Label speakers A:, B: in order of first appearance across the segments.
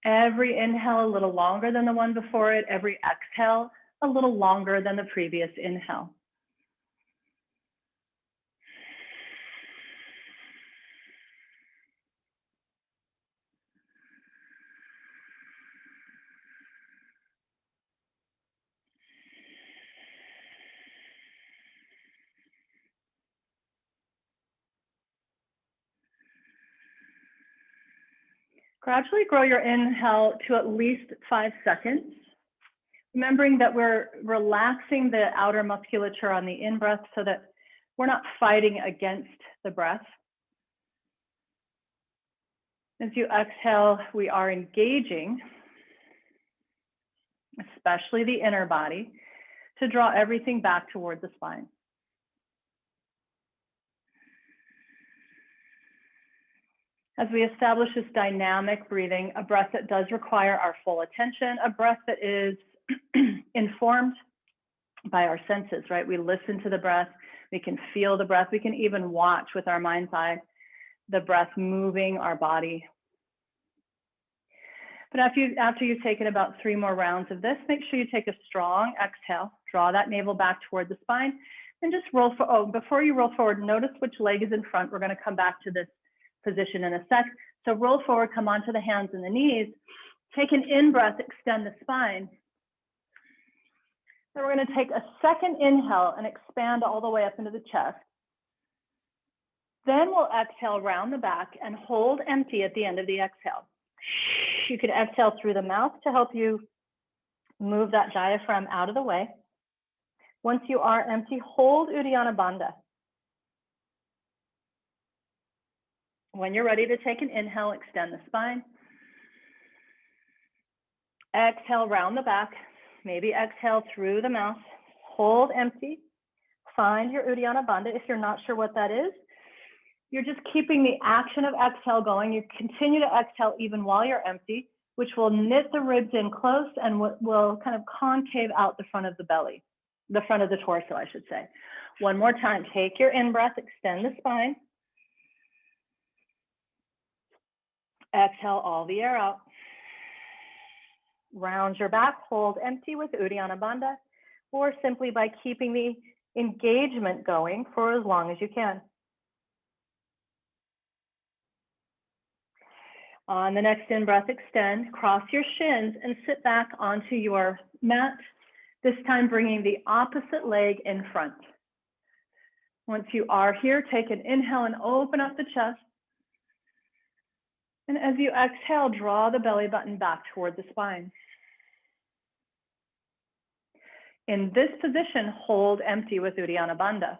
A: Every inhale a little longer than the one before it. Every exhale a little longer than the previous inhale. Gradually grow your inhale to at least 5 seconds. Remembering that we're relaxing the outer musculature on the in-breath so that we're not fighting against the breath. As you exhale, we are engaging, especially the inner body, to draw everything back toward the spine. As we establish this dynamic breathing, a breath that does require our full attention, a breath that is informed by our senses, right? We listen to the breath, we can feel the breath, we can even watch with our mind's eye the breath moving our body. But after you've taken about 3 more rounds of this, make sure you take a strong exhale, draw that navel back toward the spine, and just roll before you roll forward, notice which leg is in front. We're going to come back to this position in a sec. So roll forward, come onto the hands and the knees, take an in-breath, extend the spine. Then we're going to take a second inhale and expand all the way up into the chest. Then we'll exhale round the back and hold empty at the end of the exhale. You can exhale through the mouth to help you move that diaphragm out of the way. Once you are empty, hold Uddiyana Bandha. When you're ready to take an inhale, extend the spine. Exhale round the back. Maybe exhale through the mouth. Hold empty. Find your Uddiyana Bandha. If you're not sure what that is, you're just keeping the action of exhale going. You continue to exhale even while you're empty, which will knit the ribs in close and will kind of concave out the front of the belly, the front of the torso, I should say. One more time, take your in-breath, extend the spine. Exhale all the air out. Round your back, hold empty with Uddiyana Bandha, or simply by keeping the engagement going for as long as you can. On the next in-breath, extend, cross your shins and sit back onto your mat, this time bringing the opposite leg in front. Once you are here, take an inhale and open up the chest. And as you exhale, draw the belly button back toward the spine. In this position, hold empty with Uddiyana Bandha,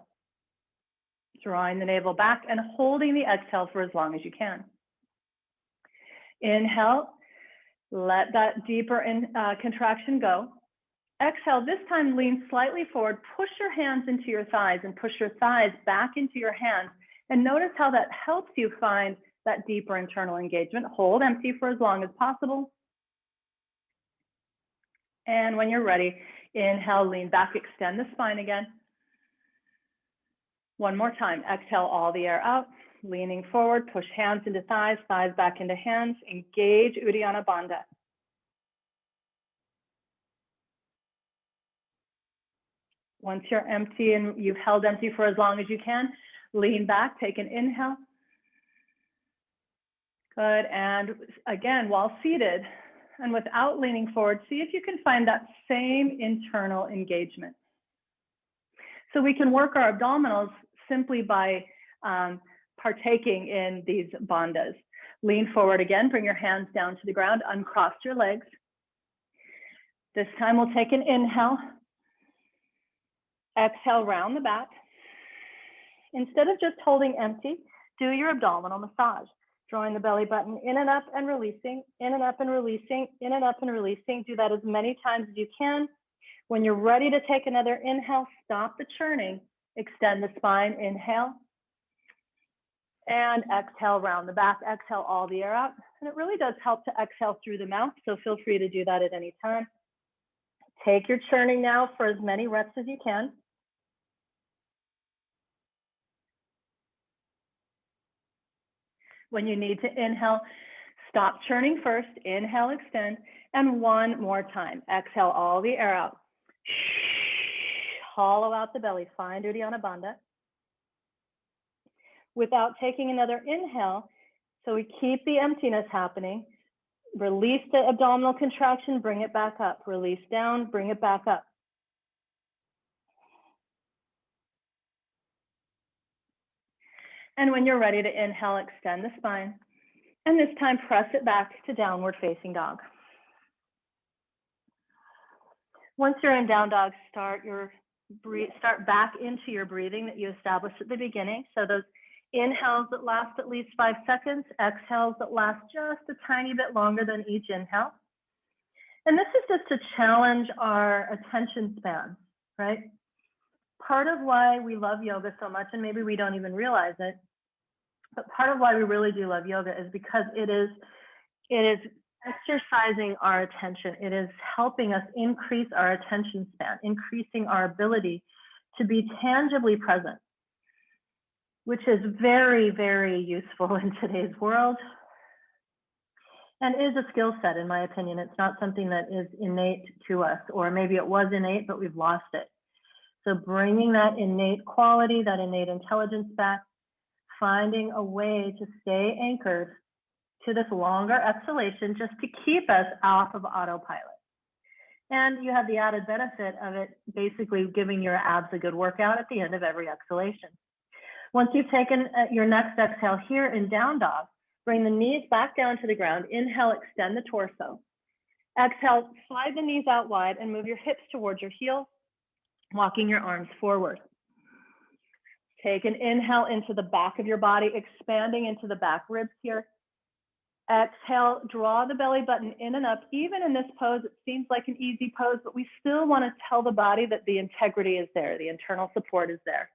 A: drawing the navel back and holding the exhale for as long as you can. Inhale, let that deeper contraction go. Exhale, this time lean slightly forward, push your hands into your thighs and push your thighs back into your hands. And notice how that helps you find that deeper internal engagement. Hold empty for as long as possible. And when you're ready, inhale, lean back, extend the spine again. One more time, exhale all the air out. Leaning forward, push hands into thighs, thighs back into hands, engage Uddiyana Bandha. Once you're empty and you've held empty for as long as you can, lean back, take an inhale. Good, and again, while seated and without leaning forward, see if you can find that same internal engagement. So we can work our abdominals simply by partaking in these bandhas. Lean forward again, bring your hands down to the ground, uncross your legs. This time we'll take an inhale. Exhale, round the back. Instead of just holding empty, do your abdominal massage, drawing the belly button in and up and releasing, in and up and releasing, in and up and releasing. Do that as many times as you can. When you're ready to take another inhale, stop the churning, extend the spine, inhale. And exhale, round the back, exhale all the air out. And it really does help to exhale through the mouth, so feel free to do that at any time. Take your churning now for as many reps as you can. When you need to inhale, Stop churning first. Inhale, extend. And one more time. Exhale all the air out. Hollow out the belly. Find Uddiyana Bandha. Without taking another inhale, so we keep the emptiness happening. Release the abdominal contraction, bring it back up. Release down, bring it back up. And when you're ready to inhale, extend the spine. And this time, press it back to downward facing dog. Once you're in down dog, start back into your breathing that you established at the beginning. So those inhales that last at least 5 seconds, exhales that last just a tiny bit longer than each inhale. And this is just to challenge our attention span, right? Part of why we love yoga so much, and maybe we don't even realize it, but part of why we really do love yoga is because it is exercising our attention. It is helping us increase our attention span, increasing our ability to be tangibly present, which is very, very useful in today's world and is a skill set, in my opinion. It's not something that is innate to us, or maybe it was innate, but we've lost it. So bringing that innate quality, that innate intelligence back, finding a way to stay anchored to this longer exhalation just to keep us off of autopilot. And you have the added benefit of it basically giving your abs a good workout at the end of every exhalation. Once you've taken your next exhale here in down dog, bring the knees back down to the ground. Inhale, extend the torso. Exhale, slide the knees out wide and move your hips towards your heels, walking your arms forward. Take an inhale into the back of your body, expanding into the back ribs here. Exhale, draw the belly button in and up. Even in this pose, it seems like an easy pose, but we still want to tell the body that the integrity is there, the internal support is there.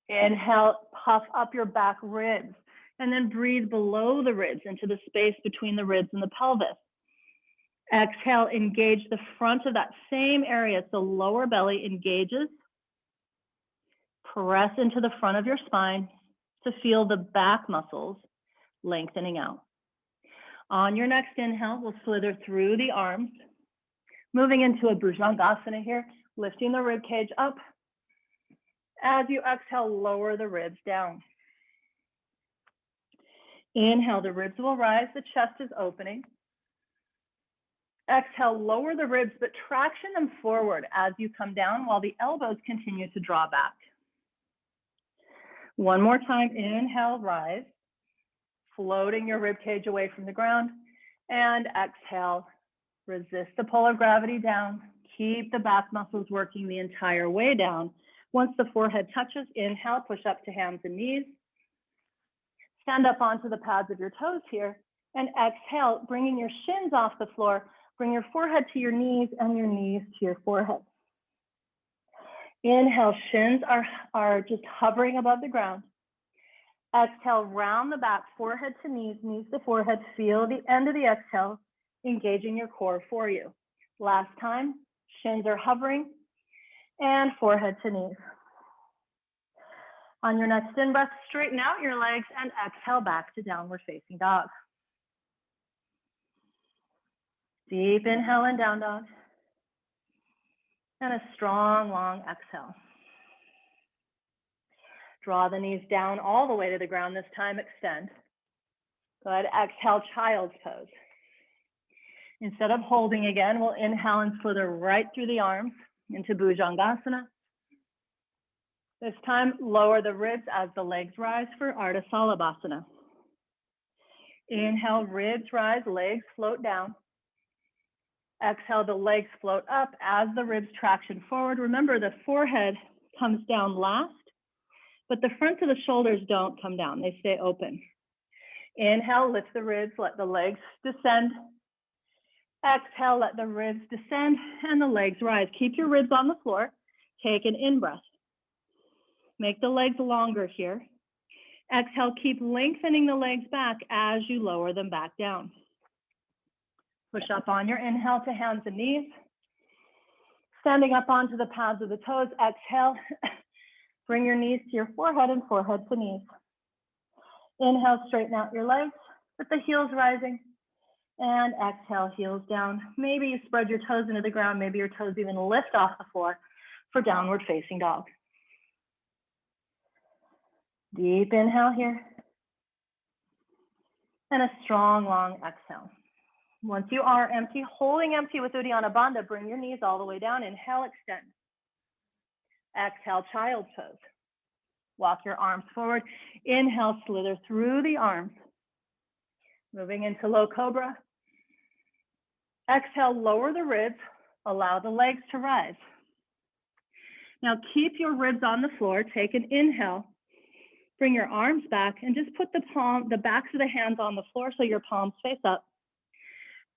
A: Inhale, puff up your back ribs, and then breathe below the ribs into the space between the ribs and the pelvis. Exhale, engage the front of that same area, so lower belly engages. Press into the front of your spine to feel the back muscles lengthening out. On your next inhale, we'll slither through the arms, moving into a Bhujangasana here, lifting the rib cage up. As you exhale, lower the ribs down. Inhale, the ribs will rise, the chest is opening. Exhale, lower the ribs, but traction them forward as you come down while the elbows continue to draw back. One more time, inhale, rise, floating your rib cage away from the ground, and exhale, resist the pull of gravity down. Keep the back muscles working the entire way down. Once the forehead touches, inhale, push up to hands and knees. Stand up onto the pads of your toes here, and exhale, bringing your shins off the floor. Bring your forehead to your knees and your knees to your forehead. Inhale, shins are just hovering above the ground. Exhale, round the back, forehead to knees, knees to forehead. Feel the end of the exhale, engaging your core for you. Last time, shins are hovering and forehead to knees. On your next in-breath, straighten out your legs and exhale back to downward facing dog. Deep inhale and down dog. And a strong, long exhale. Draw the knees down all the way to the ground this time, extend. Good, exhale, child's pose. Instead of holding again, we'll inhale and slither right through the arms into Bhujangasana. This time, lower the ribs as the legs rise for Ardha Salabhasana. Inhale, ribs rise, legs float down. Exhale, the legs float up as the ribs traction forward. Remember, the forehead comes down last, but the front of the shoulders don't come down. They stay open. Inhale, lift the ribs, let the legs descend. Exhale, let the ribs descend and the legs rise. Keep your ribs on the floor. Take an in-breath. Make the legs longer here. Exhale, keep lengthening the legs back as you lower them back down. Push up on your inhale to hands and knees. Standing up onto the pads of the toes, exhale. Bring your knees to your forehead and forehead to knees. Inhale, straighten out your legs. with the heels rising. And exhale, heels down. Maybe you spread your toes into the ground. Maybe your toes even lift off the floor for downward facing dog. Deep inhale here. And a strong, long exhale. Once you are empty, holding empty with Uddiyana Bandha, bring your knees all the way down. Inhale, extend. Exhale, child's pose. Walk your arms forward. Inhale, slither through the arms. Moving into low cobra. Exhale, lower the ribs. Allow the legs to rise. Now keep your ribs on the floor. Take an inhale. Bring your arms back and just put the backs of the hands on the floor so your palms face up.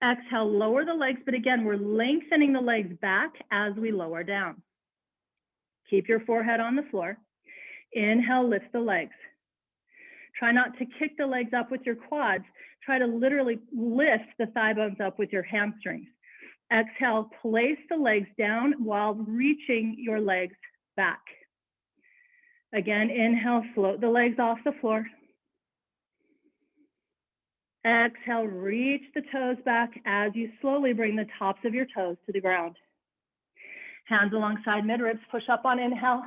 A: Exhale, lower the legs, but again, we're lengthening the legs back as we lower down. Keep your forehead on the floor. Inhale, lift the legs. Try not to kick the legs up with your quads. Try to literally lift the thigh bones up with your hamstrings. Exhale, place the legs down while reaching your legs back. Again, inhale, float the legs off the floor. Exhale, reach the toes back as you slowly bring the tops of your toes to the ground. Hands alongside mid-ribs, push up on inhale.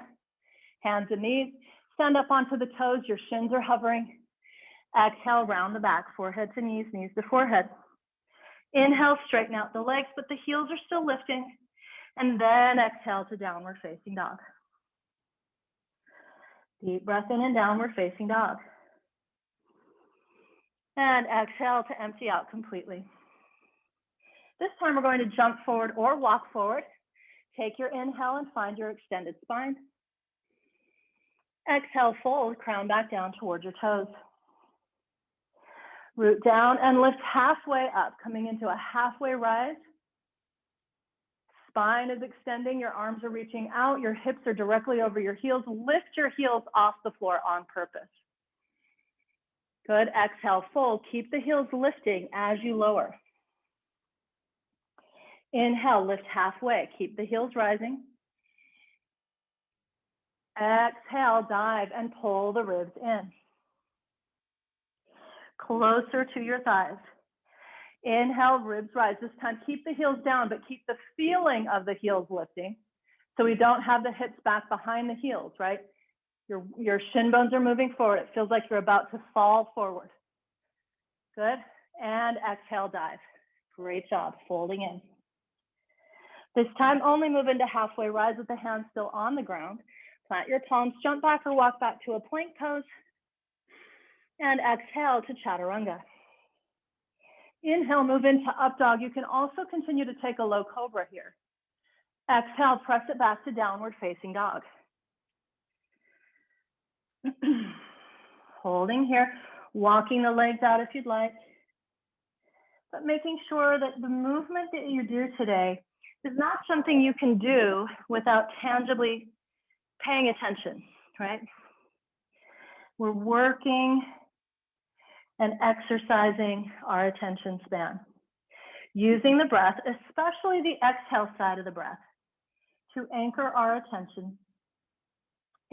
A: Hands and knees, stand up onto the toes, your shins are hovering. Exhale, round the back, forehead to knees, knees to forehead. Inhale, straighten out the legs, but the heels are still lifting. And then exhale to downward facing dog. Deep breath in and downward facing dog. And exhale to empty out completely. This time we're going to jump forward or walk forward. Take your inhale and find your extended spine. Exhale, fold, crown back down towards your toes. Root down and lift halfway up, coming into a halfway rise. Spine is extending, your arms are reaching out, your hips are directly over your heels. Lift your heels off the floor on purpose. Good, exhale, fold. Keep the heels lifting as you lower. Inhale, lift halfway. Keep the heels rising. Exhale, dive and pull the ribs in. Closer to your thighs. Inhale, ribs rise. This time, keep the heels down, but keep the feeling of the heels lifting. So we don't have the hips back behind the heels, right? Your shin bones are moving forward. It feels like you're about to fall forward. Good. And exhale, dive. Great job, folding in. This time, only move into halfway rise with the hands still on the ground. Plant your palms, jump back or walk back to a plank pose. And exhale to chaturanga. Inhale, move into up dog. You can also continue to take a low cobra here. Exhale, press it back to downward facing dog. Holding here, walking the legs out if you'd like, but making sure that the movement that you do today is not something you can do without tangibly paying attention, right? We're working and exercising our attention span, using the breath, especially the exhale side of the breath, to anchor our attention.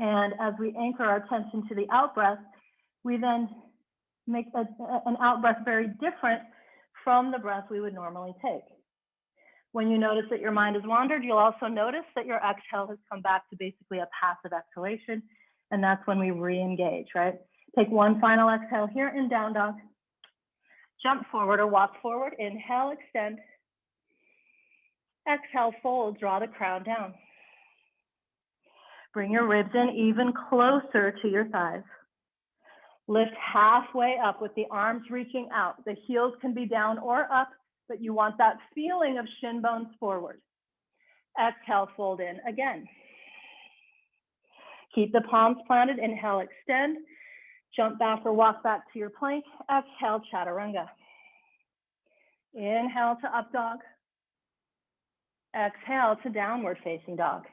A: And as we anchor our attention to the out breath, we then make an out breath very different from the breath we would normally take. When you notice that your mind has wandered, you'll also notice that your exhale has come back to basically a passive exhalation, and that's when we re-engage, right? Take one final exhale here in down dog. Jump forward or walk forward. Inhale, extend. Exhale, fold, draw the crown down. Bring your ribs in even closer to your thighs. Lift halfway up with the arms reaching out. The heels can be down or up, but you want that feeling of shin bones forward. Exhale, fold in again. Keep the palms planted. Inhale, extend. Jump back or walk back to your plank. Exhale, chaturanga. Inhale to up dog. Exhale to downward facing dog.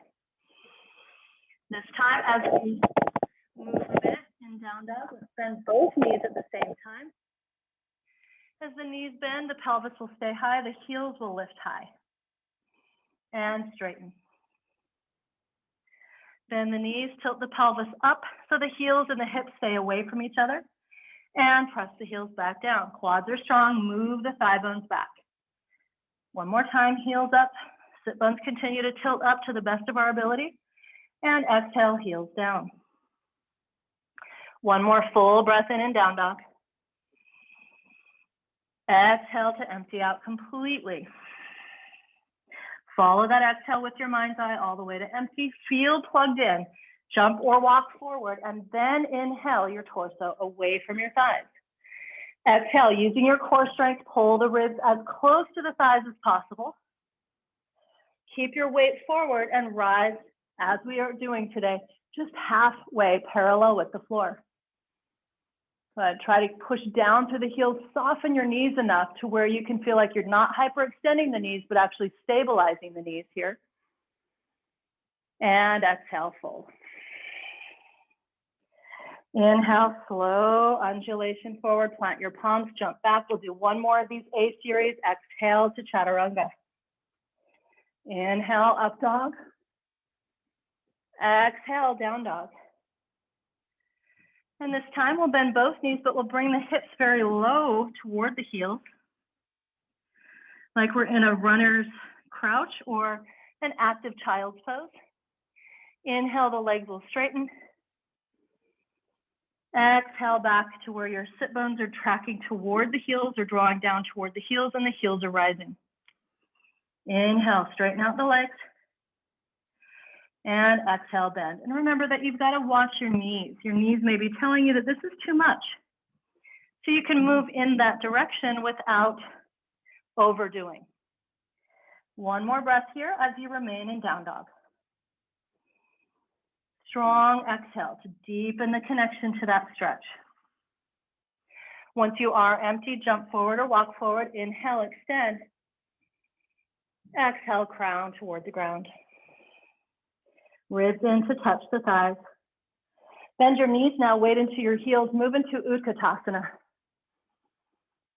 A: This time, as we move a bit in down dog, let's bend both knees at the same time. As the knees bend, the pelvis will stay high, the heels will lift high. And straighten. Bend the knees, tilt the pelvis up so the heels and the hips stay away from each other. And press the heels back down. Quads are strong, move the thigh bones back. One more time, heels up. Sit bones continue to tilt up to the best of our ability. And exhale, heels down. One more full breath in and down dog. Exhale to empty out completely. Follow that exhale with your mind's eye all the way to empty. Feel plugged in. Jump or walk forward, and then inhale your torso away from your thighs. Exhale, using your core strength, pull the ribs as close to the thighs as possible. Keep your weight forward and rise, as we are doing today, just halfway parallel with the floor. Good. Try to push down through the heels, soften your knees enough to where you can feel like you're not hyperextending the knees, but actually stabilizing the knees here. And exhale, fold. Inhale, slow undulation forward, plant your palms, jump back. We'll do one more of these A series. Exhale to chaturanga. Inhale, up dog. Exhale, down dog. And this time we'll bend both knees, but we'll bring the hips very low toward the heels, like we're in a runner's crouch or an active child's pose. Inhale, the legs will straighten. Exhale back to where your sit bones are tracking toward the heels or drawing down toward the heels, and the heels are rising. Inhale, straighten out the legs. And exhale, bend. And remember that you've got to watch your knees. Your knees may be telling you that this is too much. So you can move in that direction without overdoing. One more breath here as you remain in down dog. Strong exhale to deepen the connection to that stretch. Once you are empty, jump forward or walk forward. Inhale, extend. Exhale, crown toward the ground. Ribs in to touch the thighs. Bend your knees now, weight into your heels, move into Utkatasana.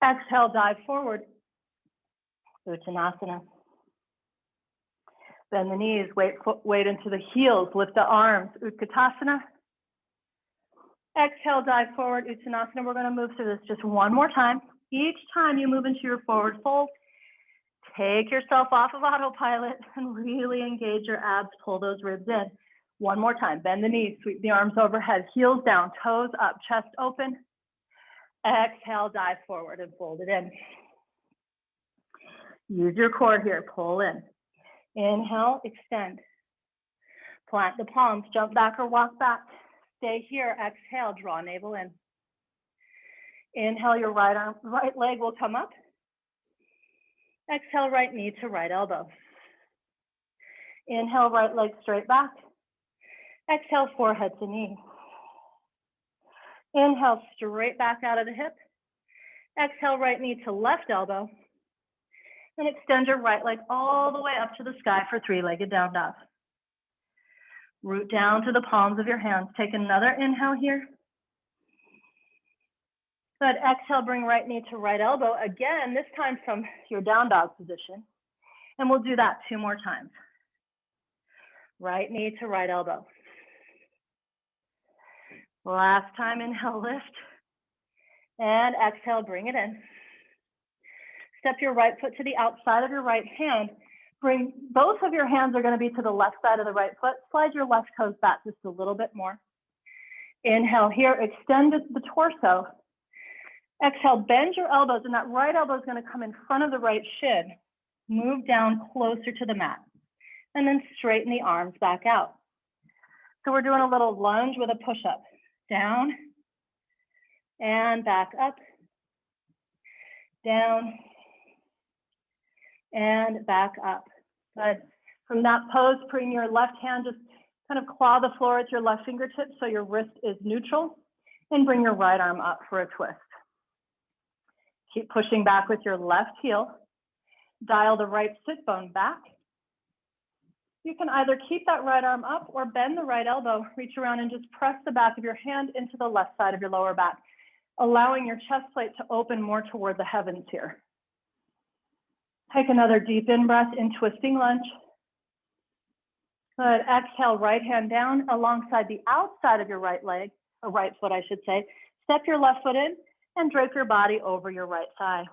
A: Exhale, dive forward, Uttanasana. Bend the knees, weight into the heels, lift the arms, Utkatasana. Exhale, dive forward, Uttanasana. We're gonna move through this just one more time. Each time you move into your forward fold, take yourself off of autopilot and really engage your abs, pull those ribs in. One more time, bend the knees, sweep the arms overhead, heels down, toes up, chest open. Exhale, dive forward and fold it in. Use your core here, pull in. Inhale, extend. Plant the palms, jump back or walk back. Stay here, exhale, draw navel in. Inhale, your right leg will come up. Exhale, right knee to right elbow. Inhale, right leg straight back. Exhale, forehead to knee. Inhale, straight back out of the hip. Exhale, right knee to left elbow. And extend your right leg all the way up to the sky for three-legged down dog. Root down to the palms of your hands. Take another inhale here. Good. Exhale, bring right knee to right elbow. Again, this time from your down dog position. And we'll do that 2 more times. Right knee to right elbow. Last time, inhale, lift. And exhale, bring it in. Step your right foot to the outside of your right hand. Bring both of your hands are going to be to the left side of the right foot. Slide your left toes back just a little bit more. Inhale here, extend the torso. Exhale, bend your elbows, and that right elbow is going to come in front of the right shin. Move down closer to the mat. And then straighten the arms back out. So we're doing a little lunge with a push-up. Down and back up. Down and back up. Good. From that pose, bring your left hand, just kind of claw the floor with your left fingertips so your wrist is neutral, and bring your right arm up for a twist. Keep pushing back with your left heel. Dial the right sit bone back. You can either keep that right arm up or bend the right elbow, reach around and just press the back of your hand into the left side of your lower back, allowing your chest plate to open more toward the heavens here. Take another deep in breath in twisting lunge. Good. Exhale, right hand down alongside the outside of your right leg, or right foot, I should say. Step your left foot in and drape your body over your right thigh.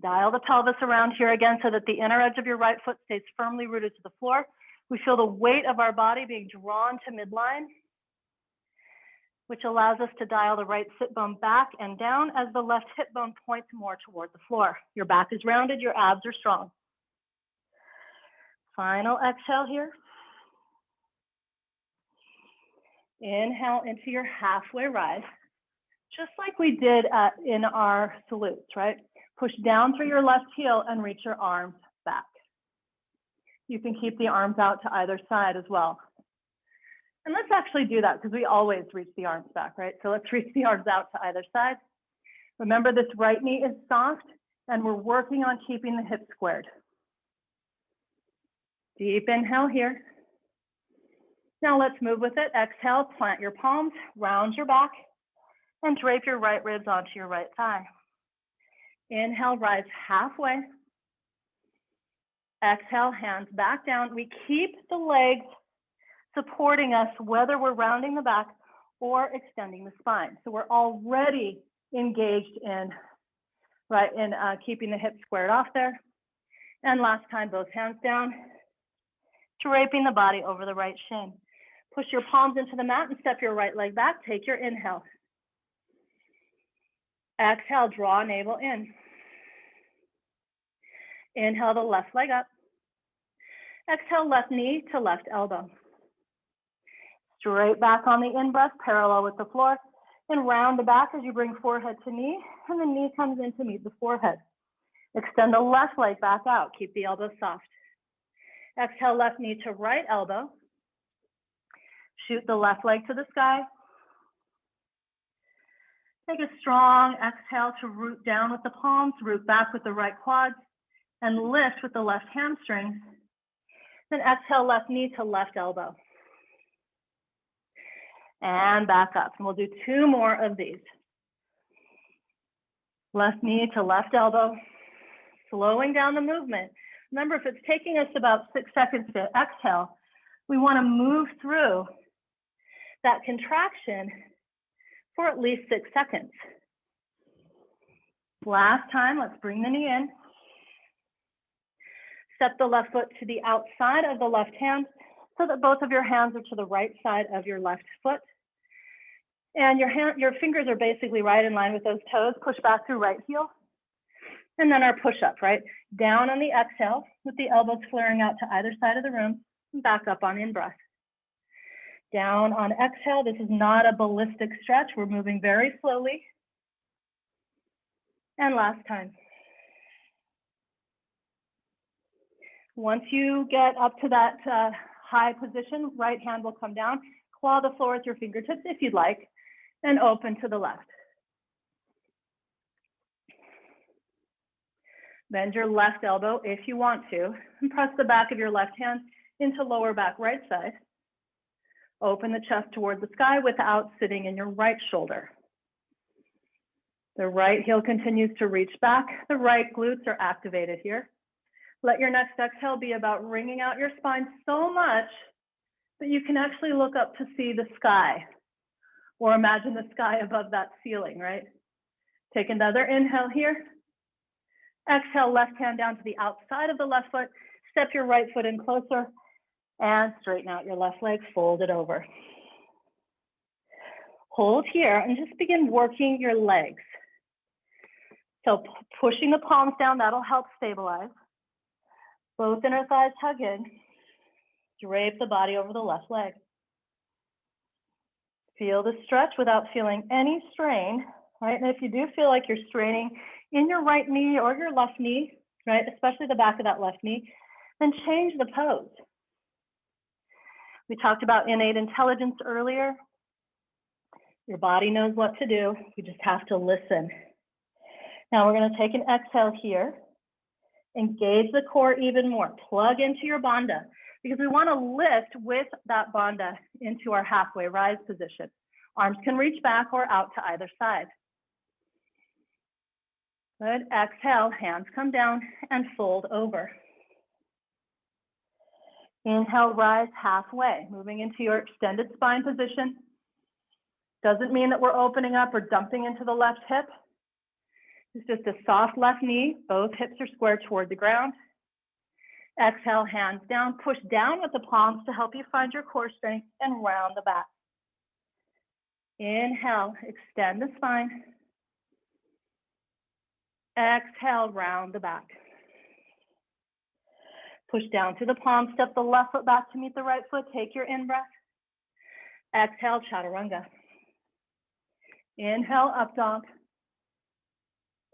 A: Dial the pelvis around here again so that the inner edge of your right foot stays firmly rooted to the floor. We feel the weight of our body being drawn to midline, which allows us to dial the right sit bone back and down as the left hip bone points more toward the floor. Your back is rounded, your abs are strong. Final exhale here. Inhale into your halfway rise, just like we did in our salutes, right? Push down through your left heel and reach your arms back. You can keep the arms out to either side as well. And let's actually do that because we always reach the arms back, right? So let's reach the arms out to either side. Remember, this right knee is soft and we're working on keeping the hips squared. Deep inhale here. Now let's move with it. Exhale, plant your palms, round your back, and drape your right ribs onto your right thigh. Inhale, rise halfway. Exhale, hands back down. We keep the legs supporting us whether we're rounding the back or extending the spine. So we're already engaged in, keeping the hips squared off there. And last time, both hands down, draping the body over the right shin. Push your palms into the mat and step your right leg back. Take your inhale. Exhale, draw navel in. Inhale the left leg up. Exhale, left knee to left elbow. Straight back on the in-breath, parallel with the floor. And round the back as you bring forehead to knee, and the knee comes in to meet the forehead. Extend the left leg back out. Keep the elbow soft. Exhale, left knee to right elbow. Shoot the left leg to the sky. Take a strong exhale to root down with the palms, root back with the right quads, and lift with the left hamstrings. Then exhale, left knee to left elbow. And back up. And we'll do 2 more of these. Left knee to left elbow. Slowing down the movement. Remember, if it's taking us about 6 seconds to exhale, we want to move through that contraction for at least 6 seconds. Last time, let's bring the knee in. Step the left foot to the outside of the left hand so that both of your hands are to the right side of your left foot. And your fingers are basically right in line with those toes. Push back through right heel. And then our push-up, right? Down on the exhale with the elbows flaring out to either side of the room, and back up on in-breath. Down on exhale. This is not a ballistic stretch. We're moving very slowly. And last time. Once you get up to that high position, right hand will come down. Claw the floor with your fingertips if you'd like, and open to the left. Bend your left elbow if you want to, and press the back of your left hand into lower back right side. Open the chest toward the sky without sitting in your right shoulder. The right heel continues to reach back. The right glutes are activated here. Let your next exhale be about wringing out your spine so much that you can actually look up to see the sky, or imagine the sky above that ceiling, right? Take another inhale here. Exhale, left hand down to the outside of the left foot. Step your right foot in closer and straighten out your left leg, fold it over. Hold here and just begin working your legs. So pushing the palms down, that'll help stabilize. Both inner thighs hug in. Drape the body over the left leg. Feel the stretch without feeling any strain, right? And if you do feel like you're straining in your right knee or your left knee, right, especially the back of that left knee, then change the pose. We talked about innate intelligence earlier. Your body knows what to do. You just have to listen. Now we're going to take an exhale here. Engage the core even more. Plug into your bandha because we want to lift with that bandha into our halfway rise position. Arms can reach back or out to either side. Good. Exhale, hands come down and fold over. Inhale, rise halfway, moving into your extended spine position. Doesn't mean that we're opening up or dumping into the left hip. It's just a soft left knee. Both hips are square toward the ground. Exhale, hands down. Push down with the palms to help you find your core strength and round the back. Inhale, extend the spine. Exhale, round the back. Push down to the palm, step the left foot back to meet the right foot. Take your in-breath. Exhale, chaturanga. Inhale, up dog.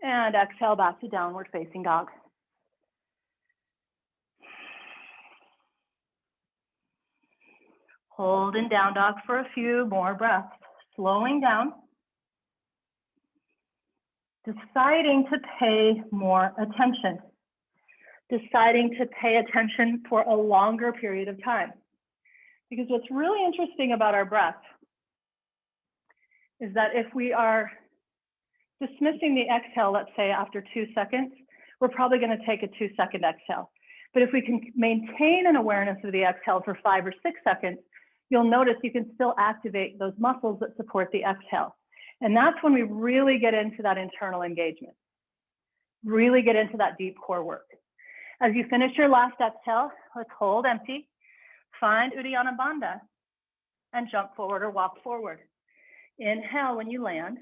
A: And exhale, back to downward facing dog. Hold in down dog for a few more breaths. Slowing down. Deciding to pay more attention. Deciding to pay attention for a longer period of time. Because what's really interesting about our breath is that if we are dismissing the exhale, let's say after 2 seconds, we're probably going to take a 2-second exhale. But if we can maintain an awareness of the exhale for 5 or 6 seconds, you'll notice you can still activate those muscles that support the exhale. And that's when we really get into that internal engagement, really get into that deep core work. As you finish your last exhale, let's hold empty, find Uddiyana Bandha, and jump forward or walk forward. Inhale when you land.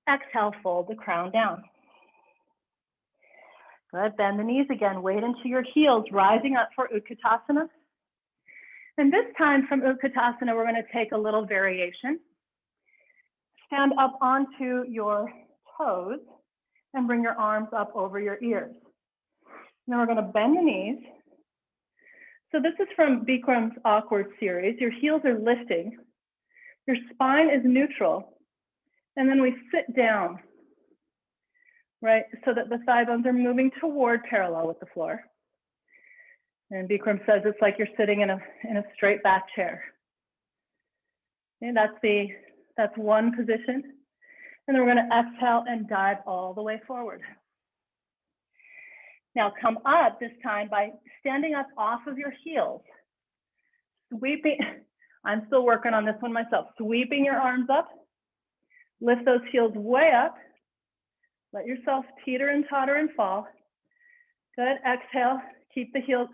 A: Exhale, fold the crown down. Good, bend the knees again, weight into your heels, rising up for Utkatasana. And this time from Utkatasana, we're going to take a little variation. Stand up onto your toes and bring your arms up over your ears. Now we're going to bend the knees. So this is from Bikram's awkward series. Your heels are lifting. Your spine is neutral. And then we sit down, right? So that the thigh bones are moving toward parallel with the floor. And Bikram says it's like you're sitting in a straight back chair. And that's one position. And then we're going to exhale and dive all the way forward. Now come up this time by standing up off of your heels. Sweeping, I'm still working on this one myself. Sweeping your arms up. Lift those heels way up. Let yourself teeter and totter and fall. Good, exhale, keep the heels,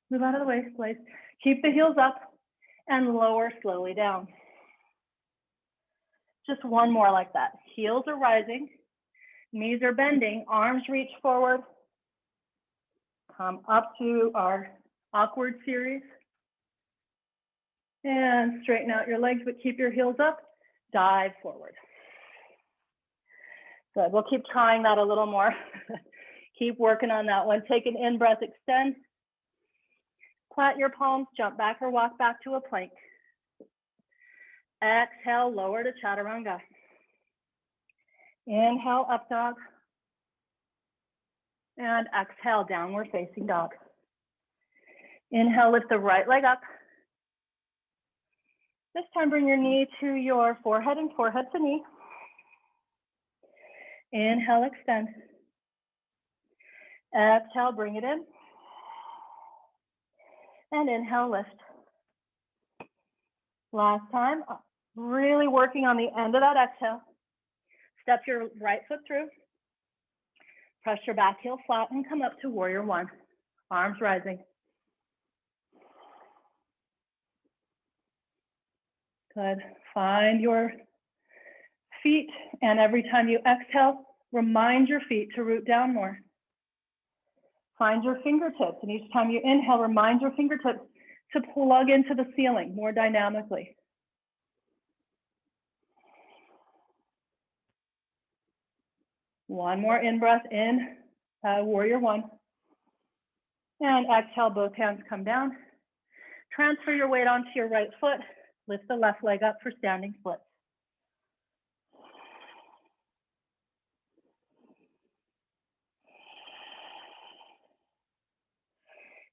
A: move out of the way, please. Keep the heels up and lower slowly down. Just one more like that. Heels are rising, knees are bending, arms reach forward. Come up to our awkward series. And straighten out your legs, but keep your heels up. Dive forward. Good, we'll keep trying that a little more. Keep working on that one. Take an in-breath, extend. Plant your palms, jump back or walk back to a plank. Exhale, lower to chaturanga. Inhale, up dog. And exhale, downward facing dog. Inhale, lift the right leg up. This time, bring your knee to your forehead and forehead to knee. Inhale, extend. Exhale, bring it in. And inhale, lift. Last time, really working on the end of that exhale. Step your right foot through. Press your back heel flat and come up to warrior one. Arms rising. Good. Find your feet, and every time you exhale, remind your feet to root down more. Find your fingertips, and each time you inhale, remind your fingertips to plug into the ceiling more dynamically. One more in-breath in, warrior one. And exhale, both hands come down. Transfer your weight onto your right foot. Lift the left leg up for standing splits.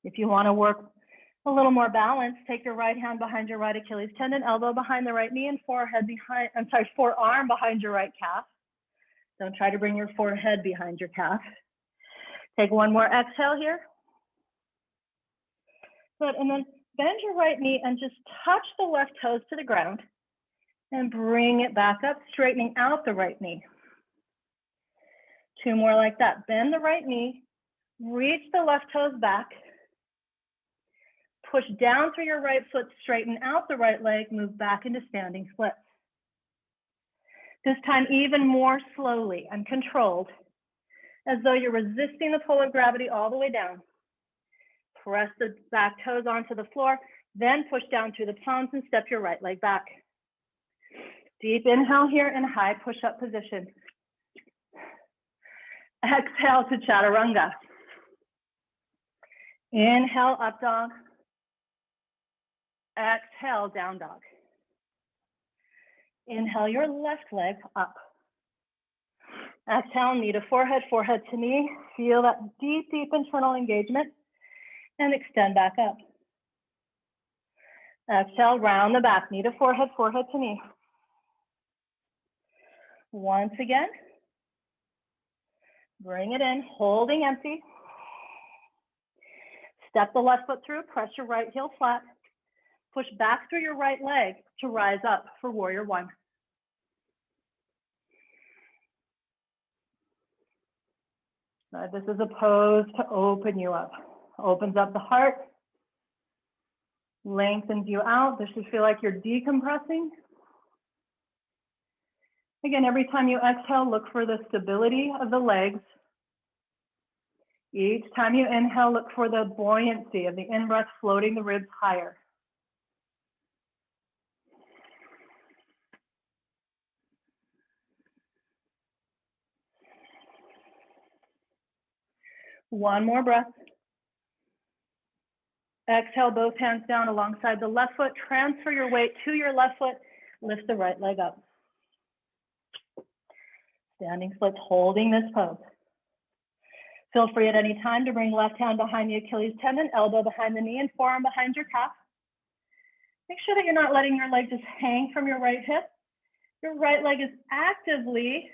A: If you want to work a little more balance, take your right hand behind your right Achilles tendon, elbow behind the right knee, and forearm behind your right calf. Don't try to bring your forehead behind your calf. Take one more exhale here. Good, and then bend your right knee and just touch the left toes to the ground. And bring it back up, straightening out the right knee. 2 more like that. Bend the right knee, reach the left toes back, push down through your right foot, straighten out the right leg, move back into standing splits. This time even more slowly and controlled, as though you're resisting the pull of gravity all the way down. Press the back toes onto the floor, then push down through the palms and step your right leg back. Deep inhale here in high push-up position. Exhale to chaturanga. Inhale, up dog. Exhale, down dog. Inhale your left leg up. Exhale, knee to forehead, forehead to knee. Feel that deep, deep internal engagement and extend back up. Exhale, round the back, knee to forehead, forehead to knee. Once again, bring it in, holding empty. Step the left foot through, press your right heel flat. Push back through your right leg to rise up for warrior one. This is a pose to open you up. Opens up the heart, lengthens you out. This should feel like you're decompressing. Again, every time you exhale, look for the stability of the legs. Each time you inhale, look for the buoyancy of the in-breath, floating the ribs higher. One more breath. Exhale, both hands down alongside the left foot. Transfer your weight to your left foot. Lift the right leg up. Standing splits, holding this pose. Feel free at any time to bring left hand behind the Achilles tendon, elbow behind the knee, and forearm behind your calf. Make sure that you're not letting your leg just hang from your right hip. Your right leg is actively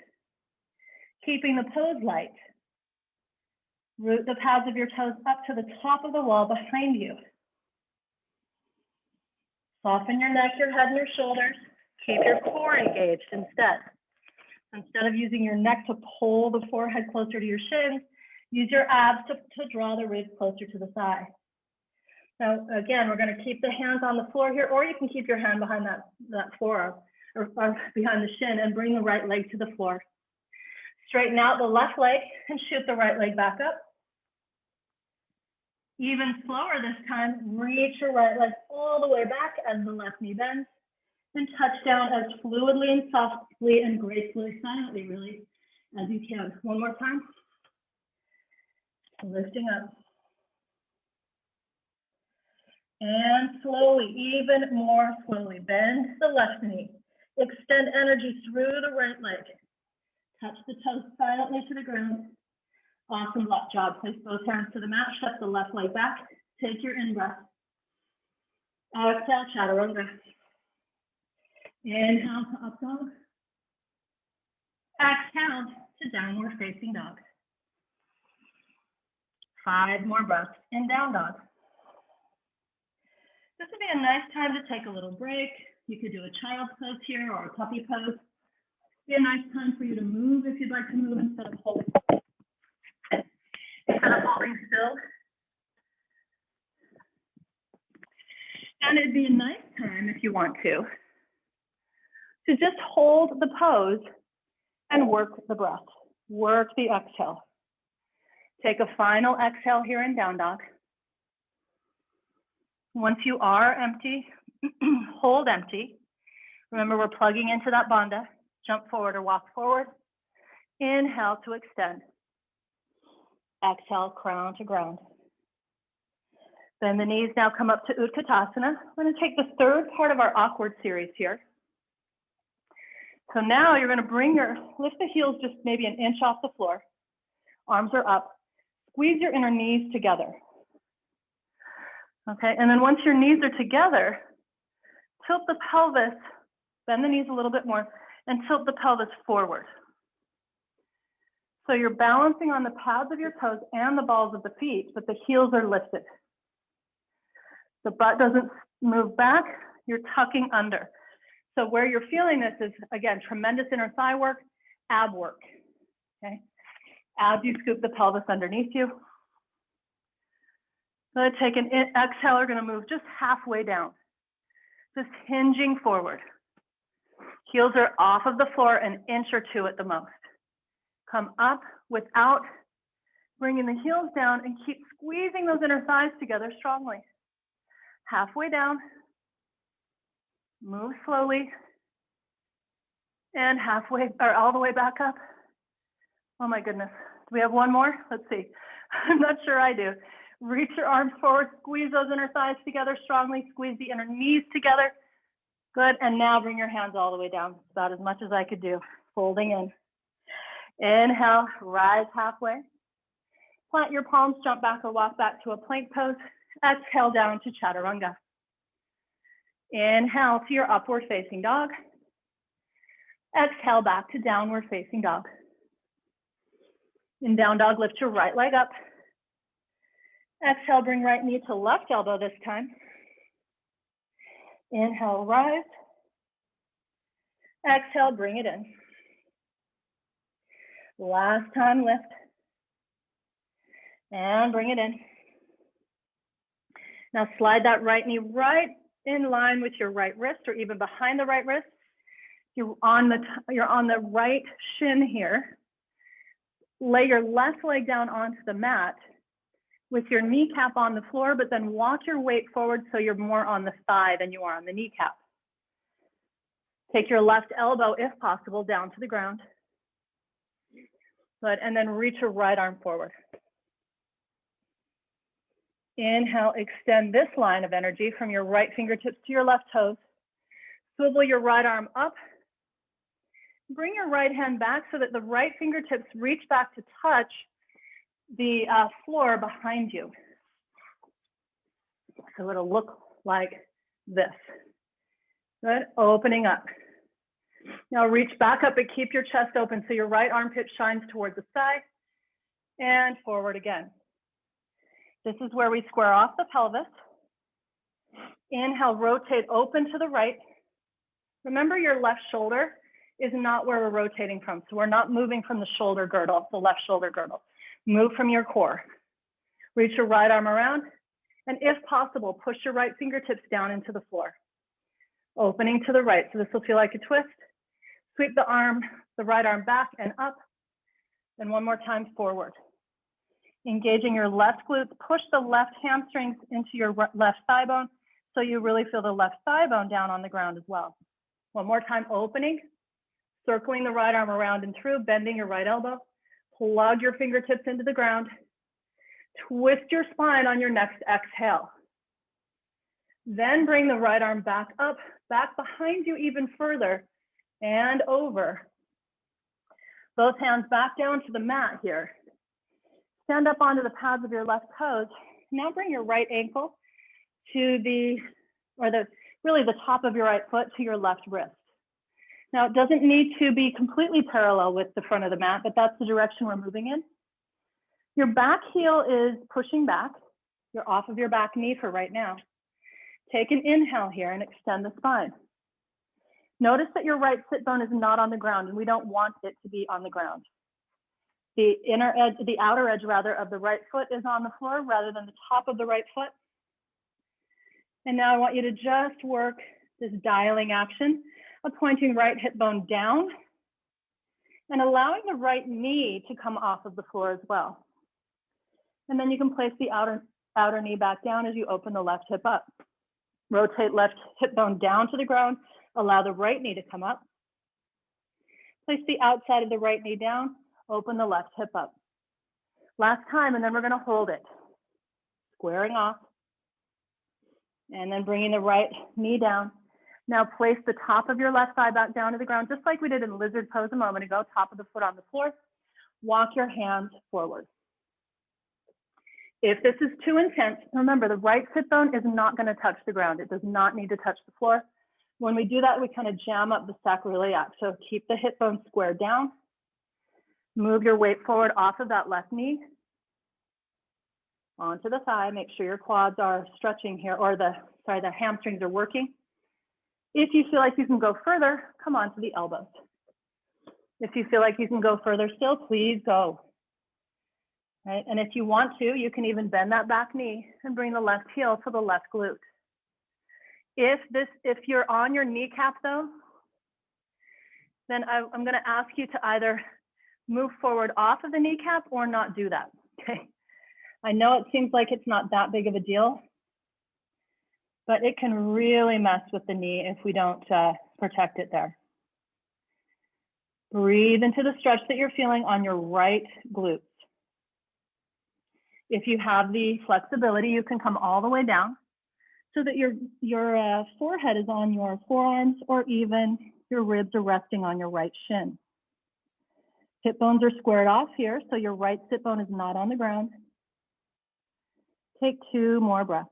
A: keeping the pose light. Root the pads of your toes up to the top of the wall behind you. Soften your neck, your head, and your shoulders. Keep your core engaged instead. Instead of using your neck to pull the forehead closer to your shins, use your abs to draw the ribs closer to the thigh. Now, again, we're going to keep the hands on the floor here, or you can keep your hand behind that forearm or behind the shin and bring the right leg to the floor. Straighten out the left leg and shoot the right leg back up. Even slower this time, reach your right leg all the way back as the left knee bends and touch down as fluidly and softly and gracefully, silently really, as you can. One more time. Lifting up. And slowly, even more slowly, bend the left knee. Extend energy through the right leg. Touch the toes silently to the ground. Awesome left job. Place both hands to the mat. Step the left leg back. Take your in-breath. Exhale, chaturanga. Inhale to up dog. Exhale to downward facing dog. 5 more breaths in down dog. This would be a nice time to take a little break. You could do a child's pose here or a puppy pose. Be a nice time for you to move if you'd like to move instead of holding still. And it'd be a nice time, if you want to just hold the pose and work the breath. Work the exhale. Take a final exhale here in down dog. Once you are empty, hold empty. Remember, we're plugging into that bandha. Jump forward or walk forward. Inhale to extend. Exhale, crown to ground. Bend the knees, now come up to Utkatasana. We're going to take the third part of our awkward series here. So now you're going to lift the heels just maybe an inch off the floor. Arms are up. Squeeze your inner knees together. Okay, and then once your knees are together, tilt the pelvis, bend the knees a little bit more, and tilt the pelvis forward. So you're balancing on the pads of your toes and the balls of the feet, but the heels are lifted. The butt doesn't move back, you're tucking under. So where you're feeling this is, again, tremendous inner thigh work, ab work, okay? As you scoop the pelvis underneath you. Good, take an exhale, we're gonna move just halfway down. Just hinging forward. Heels are off of the floor an inch or two at the most. Come up without bringing the heels down and keep squeezing those inner thighs together strongly. Halfway down, move slowly, and halfway, or all the way back up. Oh my goodness, do we have one more? Let's see, I'm not sure I do. Reach your arms forward, squeeze those inner thighs together strongly, squeeze the inner knees together. Good, and now bring your hands all the way down, about as much as I could do, folding in. Inhale, rise halfway. Plant your palms, jump back or walk back to a plank pose. Exhale down to chaturanga. Inhale to your upward facing dog. Exhale back to downward facing dog. In down dog, lift your right leg up. Exhale, bring right knee to left elbow this time. Inhale, rise. Exhale, bring it in. Last time, lift. And bring it in. Now slide that right knee right in line with your right wrist or even behind the right wrist. You're on the right shin here. Lay your left leg down onto the mat with your kneecap on the floor, but then walk your weight forward so you're more on the thigh than you are on the kneecap. Take your left elbow, if possible, down to the ground. Good, and then reach your right arm forward. Inhale, extend this line of energy from your right fingertips to your left toes. Swivel your right arm up. Bring your right hand back so that the right fingertips reach back to touch the floor behind you. So it'll look like this. Good, opening up. Now reach back up and keep your chest open so your right armpit shines towards the side and forward again. This is where we square off the pelvis. Inhale, rotate open to the right. Remember your left shoulder is not where we're rotating from. So we're not moving from the shoulder girdle, the left shoulder girdle. Move from your core. Reach your right arm around. And if possible, push your right fingertips down into the floor. Opening to the right. So this will feel like a twist. Sweep the right arm back and up. And one more time forward. Engaging your left glutes, push the left hamstrings into your left thigh bone so you really feel the left thigh bone down on the ground as well. One more time, opening, circling the right arm around and through, bending your right elbow, plug your fingertips into the ground, twist your spine on your next exhale. Then bring the right arm back up, back behind you even further, and over. Both hands back down to the mat here. Stand up onto the pads of your left toes. Now bring your right ankle to really the top of your right foot to your left wrist. Now it doesn't need to be completely parallel with the front of the mat, but that's the direction we're moving in. Your back heel is pushing back. You're off of your back knee for right now. Take an inhale here and extend the spine. Notice that your right sit bone is not on the ground, and we don't want it to be on the ground. The outer edge of the right foot is on the floor rather than the top of the right foot. And now I want you to just work this dialing action of pointing right hip bone down and allowing the right knee to come off of the floor as well. And then you can place the outer knee back down as you open the left hip up. Rotate left hip bone down to the ground, allow the right knee to come up. Place the outside of the right knee down, open the left hip up. Last time, and then we're gonna hold it. Squaring off. And then bringing the right knee down. Now place the top of your left thigh back down to the ground, just like we did in lizard pose a moment ago, top of the foot on the floor. Walk your hands forward. If this is too intense, remember the right sit bone is not gonna touch the ground. It does not need to touch the floor. When we do that, we kind of jam up the sacroiliac. So keep the hip bone squared down. Move your weight forward off of that left knee. Onto the thigh, make sure your quads are stretching here, or the hamstrings are working. If you feel like you can go further, come on to the elbows. If you feel like you can go further still, please go. Right? And if you want to, you can even bend that back knee and bring the left heel to the left glute. If you're on your kneecap though, then I'm going to ask you to either move forward off of the kneecap or not do that. Okay. I know it seems like it's not that big of a deal, but it can really mess with the knee if we don't protect it there. Breathe into the stretch that you're feeling on your right glutes. If you have the flexibility, you can come all the way down so that your forehead is on your forearms, or even your ribs are resting on your right shin. Hip bones are squared off here, so your right sit bone is not on the ground. Take 2 more breaths.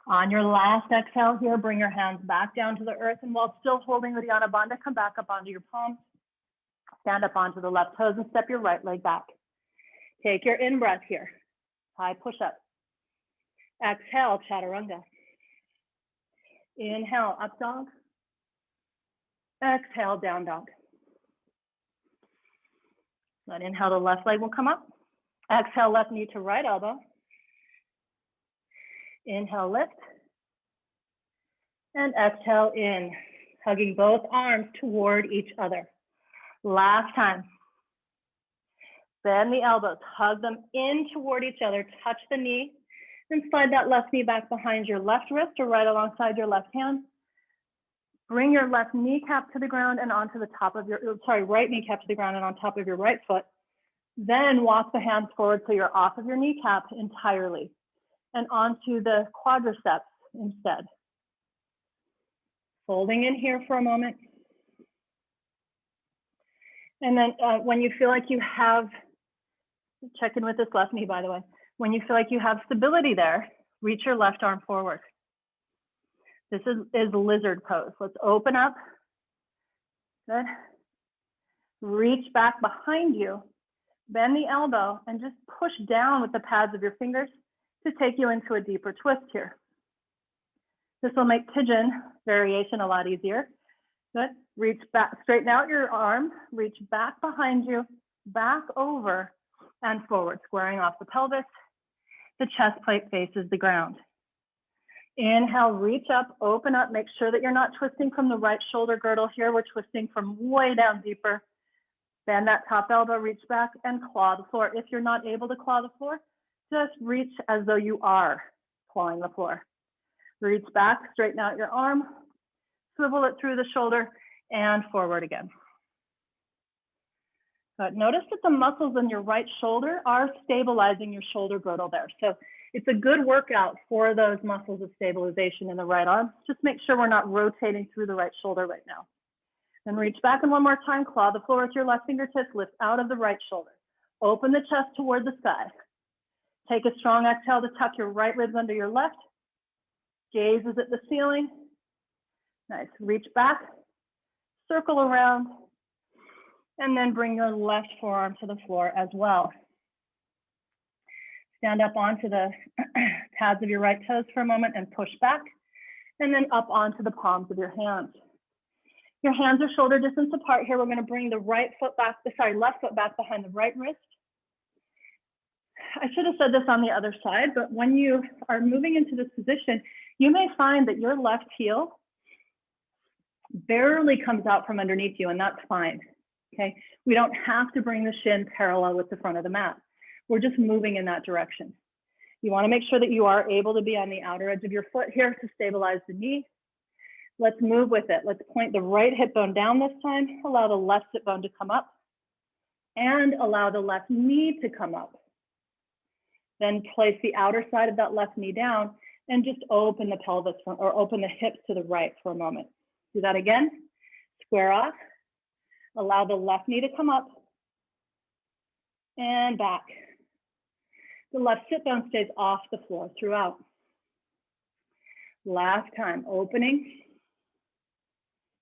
A: On your last exhale here, bring your hands back down to the earth, and while still holding Uddiyana Bandha, come back up onto your palms. Stand up onto the left toes and step your right leg back. Take your in-breath here. High push-up. Exhale, Chaturanga. Inhale, up dog. Exhale, down dog. Then inhale, the left leg will come up. Exhale, left knee to right elbow. Inhale, lift. And exhale in, hugging both arms toward each other. Last time. Bend the elbows, hug them in toward each other, touch the knee, and slide that left knee back behind your left wrist or right alongside your left hand. Bring your left kneecap to the ground and onto the top of your, right kneecap to the ground and on top of your right foot. Then walk the hands forward so you're off of your kneecap entirely and onto the quadriceps instead. Folding in here for a moment. And then when you feel like you have, check in with this left knee, by the way. When you feel like you have stability there, reach your left arm forward. This is lizard pose. Let's open up. Good. Reach back behind you, bend the elbow, and just push down with the pads of your fingers to take you into a deeper twist here. This will make pigeon variation a lot easier. Good. Reach back, straighten out your arm, reach back behind you, back over and forward, squaring off the pelvis. The chest plate faces the ground. Inhale, reach up, open up, make sure that you're not twisting from the right shoulder girdle here. We're twisting from way down deeper. Bend that top elbow, reach back and claw the floor. If you're not able to claw the floor, just reach as though you are clawing the floor. Reach back, straighten out your arm, swivel it through the shoulder and forward again. But notice that the muscles in your right shoulder are stabilizing your shoulder girdle there. So it's a good workout for those muscles of stabilization in the right arm. Just make sure we're not rotating through the right shoulder right now. Then reach back and one more time, claw the floor with your left fingertips, lift out of the right shoulder. Open the chest toward the sky. Take a strong exhale to tuck your right ribs under your left. Gaze is at the ceiling. Nice, reach back, circle around, and then bring your left forearm to the floor as well. Stand up onto the pads of your right toes for a moment and push back, and then up onto the palms of your hands. Your hands are shoulder distance apart here. We're going to bring the left foot back behind the right wrist. I should have said this on the other side, but when you are moving into this position, you may find that your left heel barely comes out from underneath you, and that's fine. Okay, we don't have to bring the shin parallel with the front of the mat. We're just moving in that direction. You want to make sure that you are able to be on the outer edge of your foot here to stabilize the knee. Let's move with it. Let's point the right hip bone down this time. Allow the left sit bone to come up and allow the left knee to come up. Then place the outer side of that left knee down and just open the pelvis or open the hips to the right for a moment. Do that again. Square off. Allow the left knee to come up and back. The left sit bone stays off the floor throughout. Last time, opening.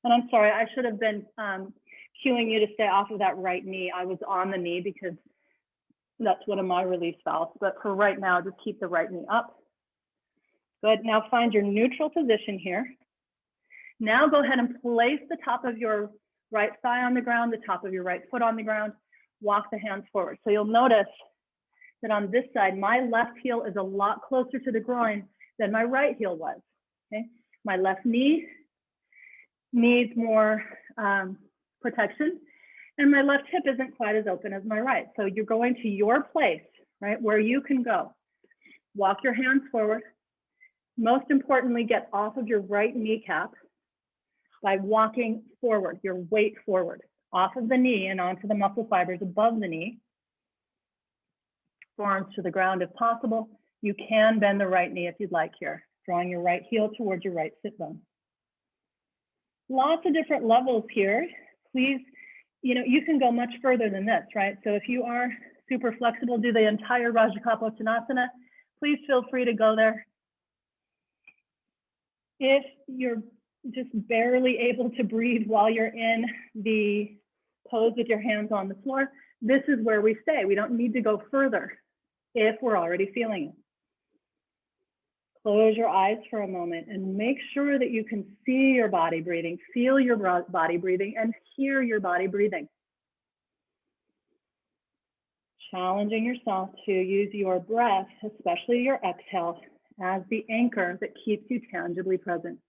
A: And I'm sorry, I should have been cueing you to stay off of that right knee. I was on the knee because That's one of my release valves, but for right now, just keep the right knee up. Good, now find your neutral position here. Now go ahead and place the top of your right thigh on the ground, the top of your right foot on the ground, walk the hands forward. So you'll notice that on this side, my left heel is a lot closer to the groin than my right heel was, okay? My left knee needs more protection, and my left hip isn't quite as open as my right. So you're going to your place, right, where you can go. Walk your hands forward. Most importantly, get off of your right kneecap by walking forward, your weight forward, off of the knee and onto the muscle fibers above the knee. Forearms to the ground if possible. You can bend the right knee if you'd like here, drawing your right heel towards your right sit bone. Lots of different levels here. Please, you can go much further than this, right? So if you are super flexible, do the entire Rajakapotanasana, please feel free to go there. If you're just barely able to breathe while you're in the pose with your hands on the floor, this is where we stay. We don't need to go further if we're already feeling it. Close your eyes for a moment and make sure that you can see your body breathing, feel your body breathing, and hear your body breathing. Challenging yourself to use your breath, especially your exhale, as the anchor that keeps you tangibly present.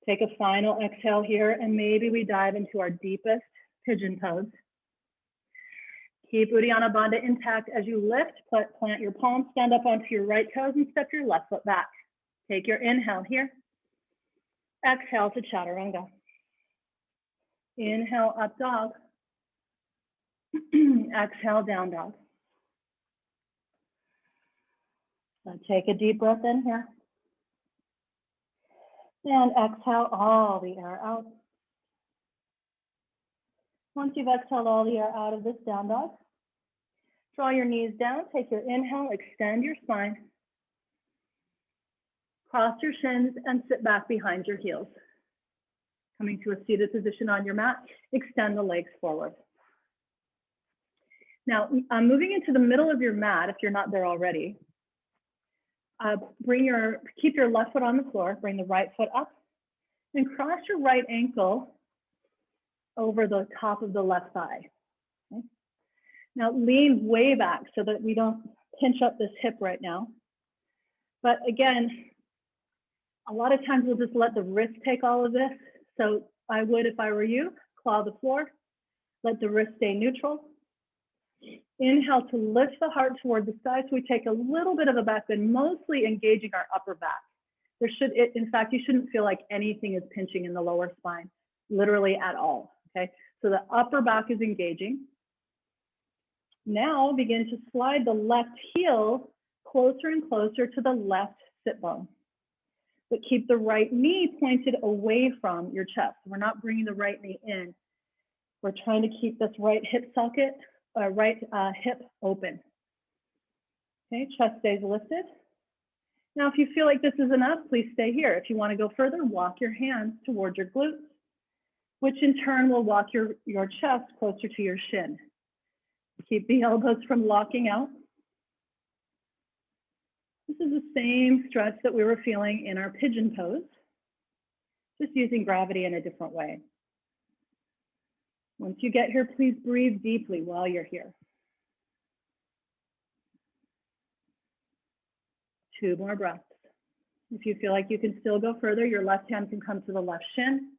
A: Take a final exhale here, and maybe we dive into our deepest pigeon pose. Keep Uddiyana Bandha intact as you lift, plant your palms, stand up onto your right toes, and step your left foot back. Take your inhale here. Exhale to Chaturanga. Inhale, up dog. Exhale, down dog. So take a deep breath in here. And exhale all the air out. Once you've exhaled all the air out of this down dog, draw your knees down, take your inhale, extend your spine, cross your shins, and sit back behind your heels. Coming to a seated position on your mat, extend the legs forward. Now, moving into the middle of your mat, if you're not there already, keep your left foot on the floor, bring the right foot up, and cross your right ankle over the top of the left thigh. Okay? Now lean way back so that we don't pinch up this hip right now. But again, a lot of times we'll just let the wrist take all of this. So I would, if I were you, claw the floor, let the wrist stay neutral. Inhale to lift the heart toward the sky. So we take a little bit of a back bend, mostly engaging our upper back. In fact, you shouldn't feel like anything is pinching in the lower spine, literally at all, okay? So the upper back is engaging. Now begin to slide the left heel closer and closer to the left sit bone. But keep the right knee pointed away from your chest. We're not bringing the right knee in. We're trying to keep this right hip socket, right hip open. Okay, chest stays lifted. Now, if you feel like this is enough, please stay here. If you want to go further, walk your hands towards your glutes, which in turn will walk your chest closer to your shin. Keep the elbows from locking out. This is the same stretch that we were feeling in our pigeon pose, just using gravity in a different way. Once you get here, please breathe deeply while you're here. 2 more breaths. If you feel like you can still go further, your left hand can come to the left shin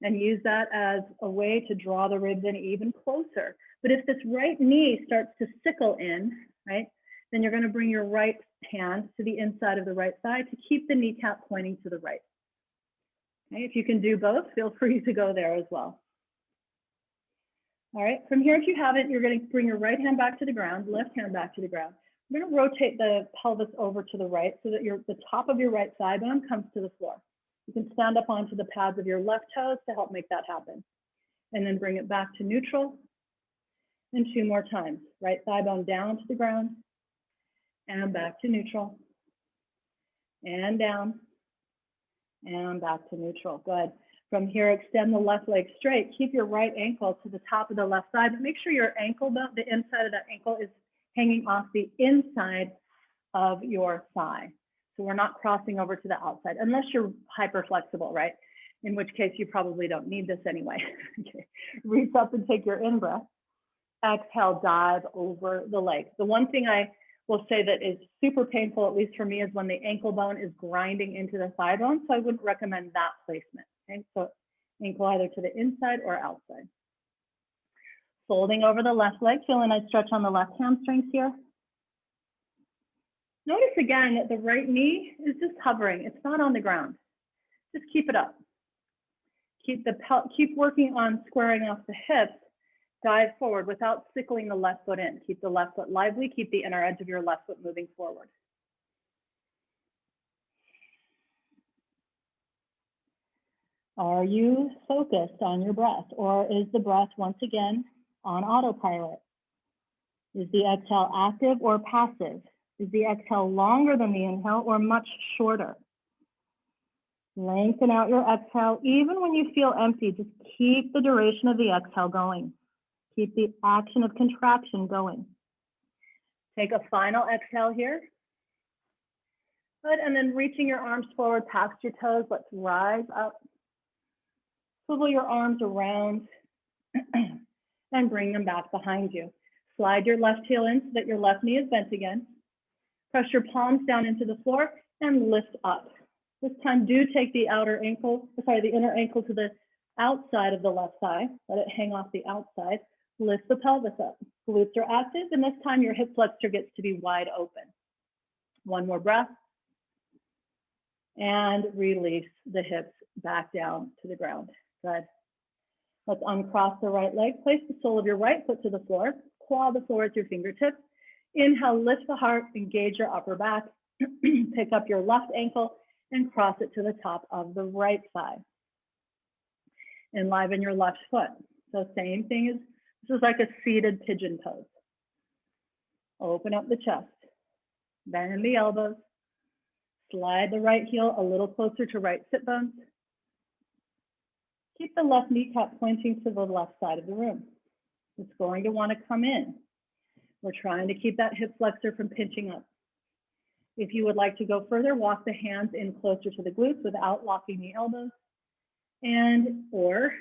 A: and use that as a way to draw the ribs in even closer. But if this right knee starts to sickle in, right, then you're going to bring your right hand to the inside of the right thigh to keep the kneecap pointing to the right. Okay, if you can do both, feel free to go there as well. All right, from here, if you haven't, you're going to bring your right hand back to the ground, left hand back to the ground. We're going to rotate the pelvis over to the right so that the top of your right thigh bone comes to the floor. You can stand up onto the pads of your left toes to help make that happen. And then bring it back to neutral. And 2 more times. Right thigh bone down to the ground and back to neutral. And down and back to neutral. Good. From here, extend the left leg straight. Keep your right ankle to the top of the left side, but make sure your ankle bone, the inside of that ankle is hanging off the inside of your thigh. So we're not crossing over to the outside, unless you're hyper flexible, right? In which case you probably don't need this anyway. Okay. Reach up and take your in-breath. Exhale, dive over the leg. The one thing I will say that is super painful, at least for me, is when the ankle bone is grinding into the thigh bone. So I wouldn't recommend that placement. Okay, so ankle either to the inside or outside. Folding over the left leg, feel a nice stretch on the left hamstrings here. Notice again that the right knee is just hovering. It's not on the ground. Just keep it up. Keep working on squaring off the hips. Dive forward without sickling the left foot in. Keep the left foot lively. Keep the inner edge of your left foot moving forward. Are you focused on your breath, or is the breath once again on autopilot? Is the exhale active or passive? Is the exhale longer than the inhale or much shorter? Lengthen out your exhale. Even when you feel empty, just keep the duration of the exhale going. Keep the action of contraction going. Take a final exhale here. Good, and then reaching your arms forward past your toes, let's rise up. Swivel your arms around and bring them back behind you. Slide your left heel in so that your left knee is bent again. Press your palms down into the floor and lift up. This time, do take the inner ankle to the outside of the left thigh. Let it hang off the outside. Lift the pelvis up. Glutes are active, and this time your hip flexor gets to be wide open. One more breath. And release the hips back down to the ground. Good. Let's uncross the right leg. Place the sole of your right foot to the floor. Claw the floor with your fingertips. Inhale, lift the heart, engage your upper back. Pick up your left ankle and cross it to the top of the right thigh. Enliven your left foot. So same thing as, this is like a seated pigeon pose. Open up the chest. Bend the elbows. Slide the right heel a little closer to right sit bones. Keep the left kneecap pointing to the left side of the room. It's going to want to come in. We're trying to keep that hip flexor from pinching up. If you would like to go further, walk the hands in closer to the glutes without locking the elbows. Or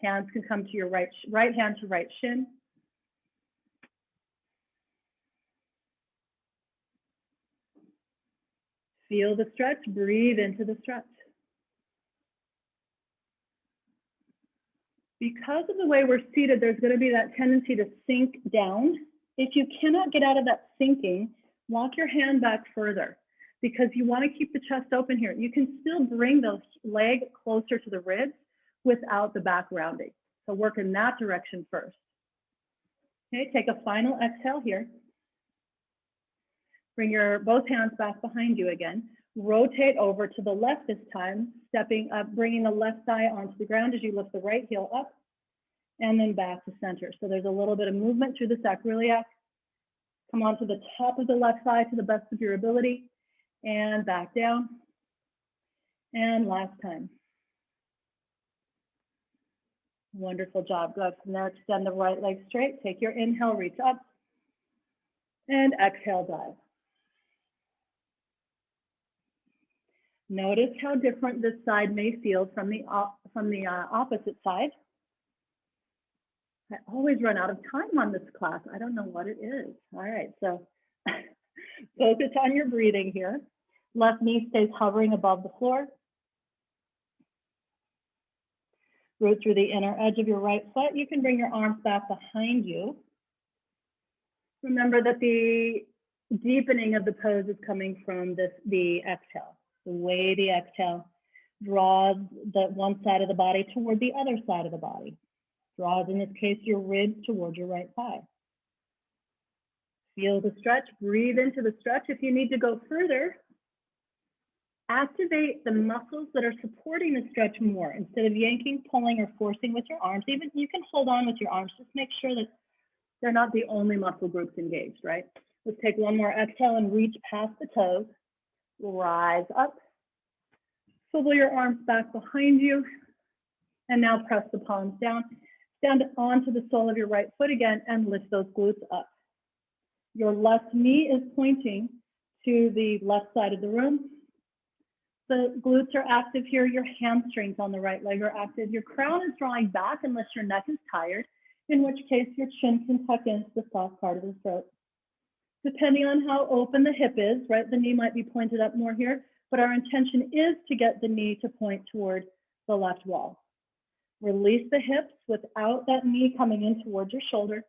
A: hands can come to your right hand to right shin. Feel the stretch, breathe into the stretch. Because of the way we're seated, there's going to be that tendency to sink down. If you cannot get out of that sinking, walk your hand back further because you want to keep the chest open here. You can still bring the leg closer to the ribs without the back rounding. So work in that direction first. Okay, take a final exhale here. Bring your both hands back behind you again. Rotate over to the left this time, stepping up, bringing the left thigh onto the ground as you lift the right heel up and then back to center. So there's a little bit of movement through the sacroiliac. Come onto the top of the left thigh to the best of your ability and back down. And last time. Wonderful job. Good. From there, extend the right leg straight. Take your inhale, reach up, and exhale, dive. Notice how different this side may feel from the opposite side. I always run out of time on this class. I don't know what it is. All right, so focus on your breathing here. Left knee stays hovering above the floor. Root through the inner edge of your right foot. You can bring your arms back behind you. Remember that the deepening of the pose is coming from the exhale. The way the exhale draws the one side of the body toward the other side of the body. Draws, in this case, your ribs toward your right thigh. Feel the stretch, breathe into the stretch. If you need to go further, activate the muscles that are supporting the stretch more. Instead of yanking, pulling, or forcing with your arms, even you can hold on with your arms. Just make sure that they're not the only muscle groups engaged, right? Let's take one more exhale and reach past the toes. Rise up. Swivel your arms back behind you. And now press the palms down. Stand onto the sole of your right foot again and lift those glutes up. Your left knee is pointing to the left side of the room. The glutes are active here. Your hamstrings on the right leg are active. Your crown is drawing back unless your neck is tired, in which case your chin can tuck into the soft part of the throat. Depending on how open the hip is, right, the knee might be pointed up more here, but our intention is to get the knee to point toward the left wall. Release the hips without that knee coming in towards your shoulder.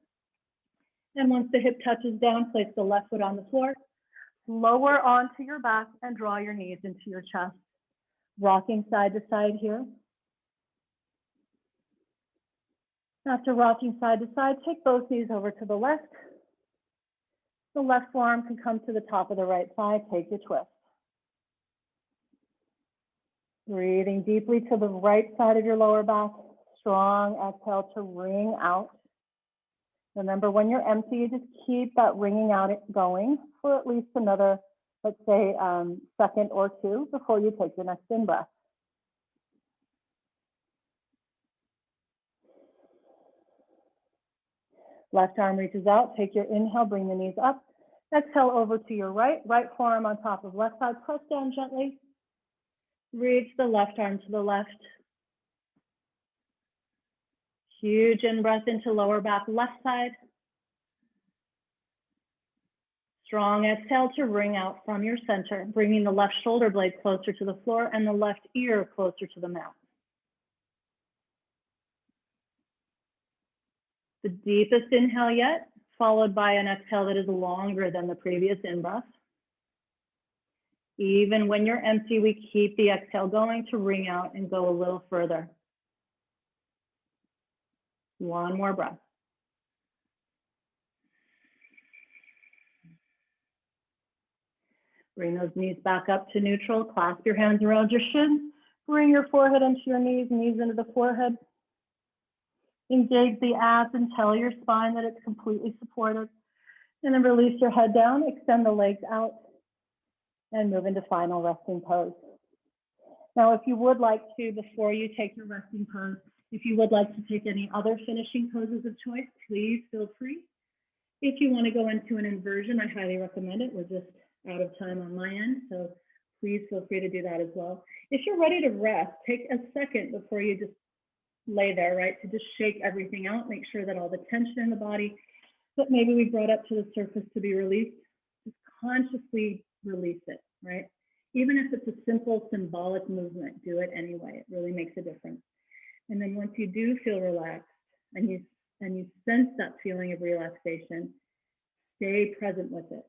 A: And once the hip touches down, place the left foot on the floor, lower onto your back and draw your knees into your chest. Rocking side to side here. After rocking side to side, take both knees over to the left. The left forearm can come to the top of the right thigh. Take your twist. Breathing deeply to the right side of your lower back. Strong exhale to wring out. Remember, when you're empty, you just keep that wringing out going for at least another, let's say, second or two before you take your next in-breath. Left arm reaches out. Take your inhale, bring the knees up. Exhale over to your right. Right forearm on top of left side. Press down gently. Reach the left arm to the left. Huge in-breath into lower back, left side. Strong exhale to wring out from your center, bringing the left shoulder blade closer to the floor and the left ear closer to the mat. The deepest inhale yet, followed by an exhale that is longer than the previous in-breath. Even when you're empty, we keep the exhale going to wring out and go a little further. One more breath. Bring those knees back up to neutral. Clasp your hands around your shins. Bring your forehead into your knees, knees into the forehead. Engage the abs and tell your spine that it's completely supported. And then release your head down, extend the legs out, and move into final resting pose. Now, if you would like to, before you take your resting pose, if you would like to take any other finishing poses of choice, please feel free. If you want to go into an inversion, I highly recommend it. We're just out of time on my end, so please feel free to do that as well. If you're ready to rest, take a second before you just lay there, right, to just shake everything out, make sure that all the tension in the body that maybe we brought up to the surface to be released, just consciously release it, right? Even if it's a simple symbolic movement, do it anyway. It really makes a difference. And then once you do feel relaxed and you sense that feeling of relaxation, stay present with it.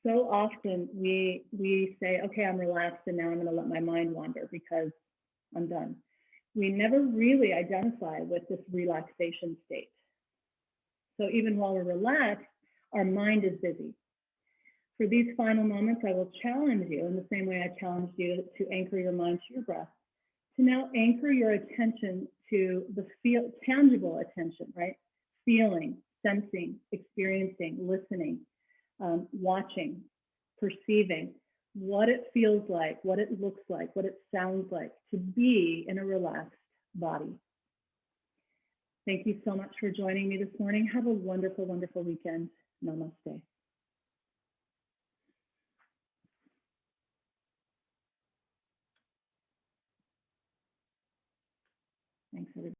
A: So often we say, okay, I'm relaxed and now I'm going to let my mind wander because I'm done. We never really identify with this relaxation state. So even while we're relaxed, our mind is busy. For these final moments, I will challenge you in the same way I challenged you to anchor your mind to your breath, to now anchor your attention to the tangible attention, right? Feeling, sensing, experiencing, listening, watching, perceiving, what it feels like, what it looks like, what it sounds like to be in a relaxed body. Thank you so much for joining me this morning. Have a wonderful, wonderful weekend. Namaste.